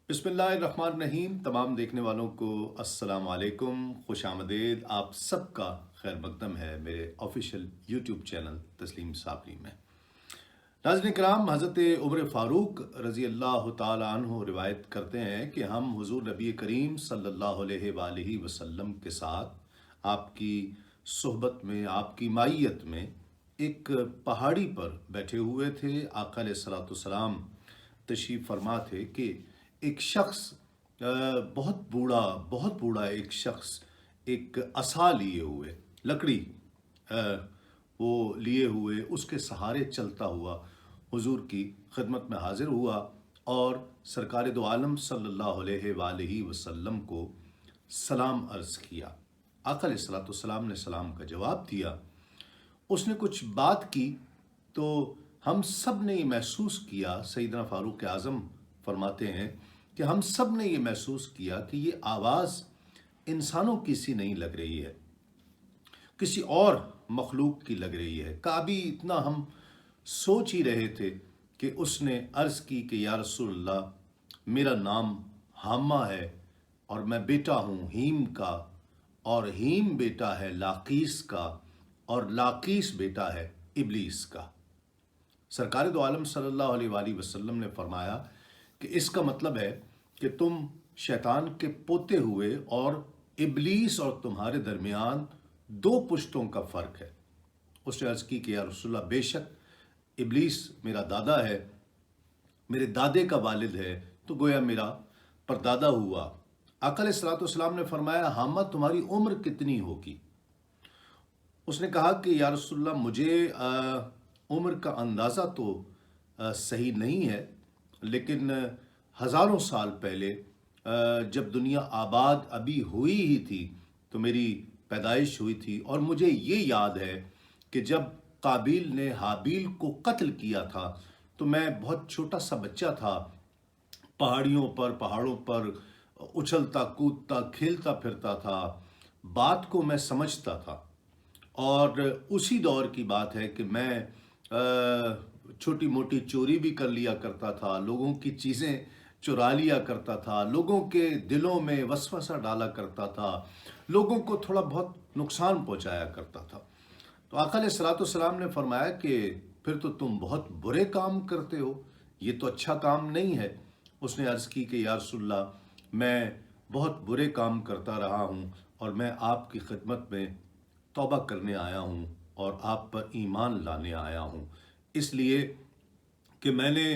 बिस्मिल्लाहिर्रहमानिर्रहीम। तमाम देखने वालों को अस्सलाम वालेकुम, खुश आमदीद। आप सबका खैर मकदम है मेरे ऑफिशियल यूट्यूब चैनल तस्लीम साबरी में। नाज़रीन किराम, हज़रत उमर फ़ारूक रज़ी अल्लाह ताला अन्हु रिवायत करते हैं कि हम हुज़ूर नबी करीम सल्लल्लाहु अलैहि वसल्लम के साथ आपकी सोहबत में, आपकी माइयत में एक पहाड़ी पर बैठे हुए थे। आका अलैहिस्सलाम तशरीफ़ फरमा थे कि एक शख्स बहुत बूढ़ा एक शख्स एक असा लिए हुए, लकड़ी वो लिए हुए, उसके सहारे चलता हुआ हुजूर की खिदमत में हाजिर हुआ और सरकार दो आलम सल्लल्लाहु अलैहि वसल्लम को सलाम अर्ज़ किया। आका अलैहिस्सलाम ने सलाम का जवाब दिया। उसने कुछ बात की तो हम सब ने ये महसूस किया, सैयदना फ़ारूक आज़म फरमाते हैं कि हम सब ने ये महसूस किया कि ये आवाज़ इंसानों की सी नहीं लग रही है, किसी और मखलूक की लग रही है। काबी इतना हम सोच ही रहे थे कि उसने अर्ज़ की कि या रसूलल्लाह, मेरा नाम हामा है और मैं बेटा हूँ हीम का, और हीम बेटा है लाकीस का, और लाकीस बेटा है इबलीस का। सरकार दो आलम सल्लल्लाहु अलैहि वसल्लम ने फरमाया कि इसका मतलब है कि तुम शैतान के पोते हुए और इबलीस और तुम्हारे दरमियान दो पुश्तों का फ़र्क है। उसने अर्ज़ की कि या रसूलल्लाह, बेशक इबलीस मेरा दादा है, मेरे दादे का वालिद है, तो गोया मेरा परदादा हुआ। आका अलैहिस्सलाम ने फरमाया, हामा तुम्हारी उम्र कितनी होगी? उसने कहा कि या रसूलल्लाह, मुझे उम्र का अंदाज़ा तो सही नहीं है, लेकिन हज़ारों साल पहले जब दुनिया आबाद अभी हुई ही थी तो मेरी पैदाइश हुई थी, और मुझे ये याद है कि जब काबिल ने हाबिल को कत्ल किया था तो मैं बहुत छोटा सा बच्चा था। पहाड़ों पर उछलता कूदता खेलता फिरता था, बात को मैं समझता था। और उसी दौर की बात है कि मैं छोटी मोटी चोरी भी कर लिया करता था, लोगों की चीज़ें चुरा लिया करता था, लोगों के दिलों में वसवसा डाला करता था, लोगों को थोड़ा बहुत नुकसान पहुंचाया करता था। तो आका अलैहिस्सलाम ने फरमाया कि फिर तो तुम बहुत बुरे काम करते हो, ये तो अच्छा काम नहीं है। उसने अर्ज़ की कि या रसूलल्लाह, मैं बहुत बुरे काम करता रहा हूँ और मैं आपकी खिदमत में तौबा करने आया हूँ और आप पर ईमान लाने आया हूँ, इसलिए कि मैंने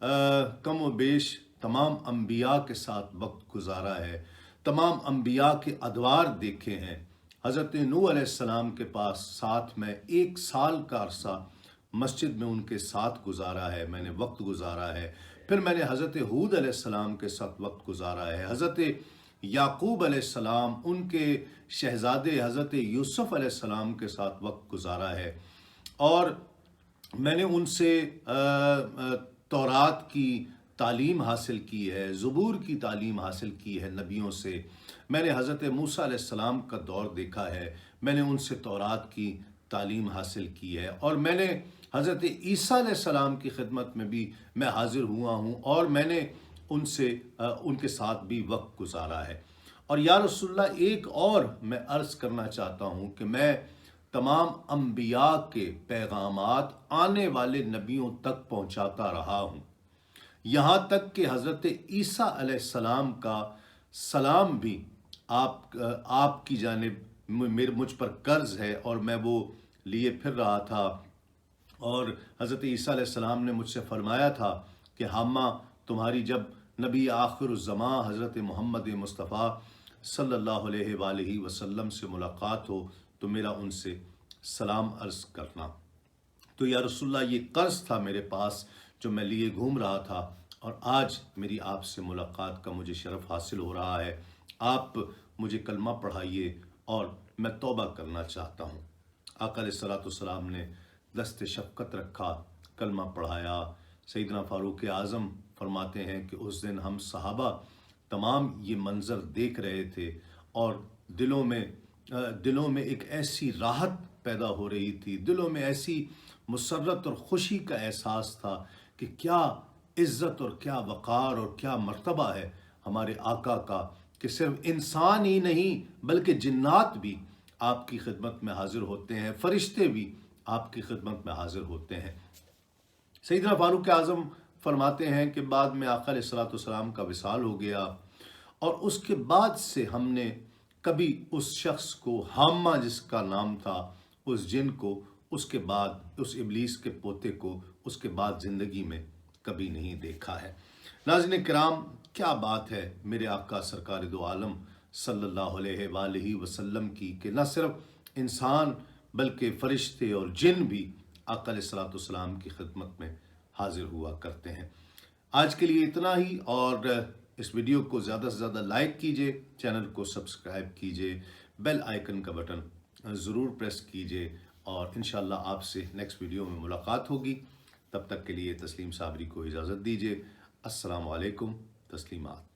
कम व बेश तमाम अम्बिया के साथ वक्त गुजारा है, तमाम अम्बिया के अदवार देखे हैं। हज़रत नूह अलैहिस्सलाम के पास साथ में 1 साल का अरसा मस्जिद में उनके साथ गुजारा है, मैंने वक्त गुजारा है। फिर मैंने हज़रत हूद अलैहिस्सलाम के साथ वक्त गुजारा है, हज़रत याकूब अलैहिस्सलाम, उनके शहज़ादे हज़रत यूसुफ अलैहिस्सलाम के साथ वक्त गुजारा है, और मैंने उनसे तौरात की तालीम हासिल की है, ज़बूर की तालीम हासिल की है नबियों से। मैंने हज़रत मूसा अलैहिस्सलाम का दौर देखा है, मैंने उनसे तौरात की तालीम हासिल की है, और मैंने हज़रत ईसा अलैहिस्सलाम की खिदमत में भी मैं हाज़िर हुआ हूँ और मैंने उनसे उनके साथ भी वक्त गुजारा है। और या रसूलल्लाह, एक और मैं अर्ज़ करना चाहता हूँ कि मैं तमाम अम्बिया के पैगामात आने वाले नबियों तक पहुँचाता रहा हूँ, यहाँ तक कि हज़रत ईसा अलैहिस्सलाम का सलाम भी आपकी जानिब मुझ पर कर्ज़ है, और मैं वो लिए फिर रहा था। और हज़रत ईसा अलैहिस्सलाम ने मुझसे फरमाया था कि हामा, तुम्हारी जब नबी आखिरुज़्ज़मां हज़रत मोहम्मद मुस्तफ़ा सल्लल्लाहु अलैहि वसल्लम से मुलाकात हो तो मेरा उनसे सलाम अर्ज़ करना। तो या रसूलल्लाह, ये कर्ज़ था मेरे पास जो मैं लिए घूम रहा था, और आज मेरी आपसे मुलाकात का मुझे शरफ़ हासिल हो रहा है। आप मुझे कलमा पढ़ाइए और मैं तौबा करना चाहता हूँ। आका अलैहिस्सलाम ने दस्ते शफ़क़त रखा, कलमा पढ़ाया। सैयदना फ़ारूक आज़म फरमाते हैं कि उस दिन हम सहाबा तमाम ये मंज़र देख रहे थे और दिलों में एक ऐसी राहत पैदा हो रही थी, दिलों में ऐसी मुसर्रत और ख़ुशी का एहसास था कि क्या عزت اور کیا وقار اور کیا مرتبہ ہے ہمارے آقا کا کہ صرف انسان ہی نہیں بلکہ جنات بھی آپ کی خدمت میں حاضر ہوتے ہیں، فرشتے بھی آپ کی خدمت میں حاضر ہوتے ہیں۔ سیدنا فاروق اعظم فرماتے ہیں کہ بعد میں آقا علیہ الصلوۃ والسلام کا وصال ہو گیا، اور اس کے بعد سے ہم نے کبھی اس شخص کو، حامہ جس کا نام تھا، اس جن کو، اس کے بعد اس ابلیس کے پوتے کو اس کے بعد زندگی میں کبھی نہیں دیکھا ہے۔ ناظرین کرام، کیا بات ہے میرے آقا سرکار دو عالم صلی اللہ علیہ وآلہ وسلم کی کہ نہ صرف انسان بلکہ فرشتے اور جن بھی آقا علیہ الصلوۃ والسلام کی خدمت میں حاضر ہوا کرتے ہیں۔ آج کے لیے اتنا ہی، اور اس ویڈیو کو زیادہ سے زیادہ لائک کیجئے، چینل کو سبسکرائب کیجئے، بیل آئیکن کا بٹن ضرور پریس کیجئے، اور انشاءاللہ آپ سے نیکسٹ ویڈیو میں ملاقات ہوگی۔ تب تک کے لیے تسلیم صابری کو اجازت دیجئے۔ السلام علیکم، تسلیمات۔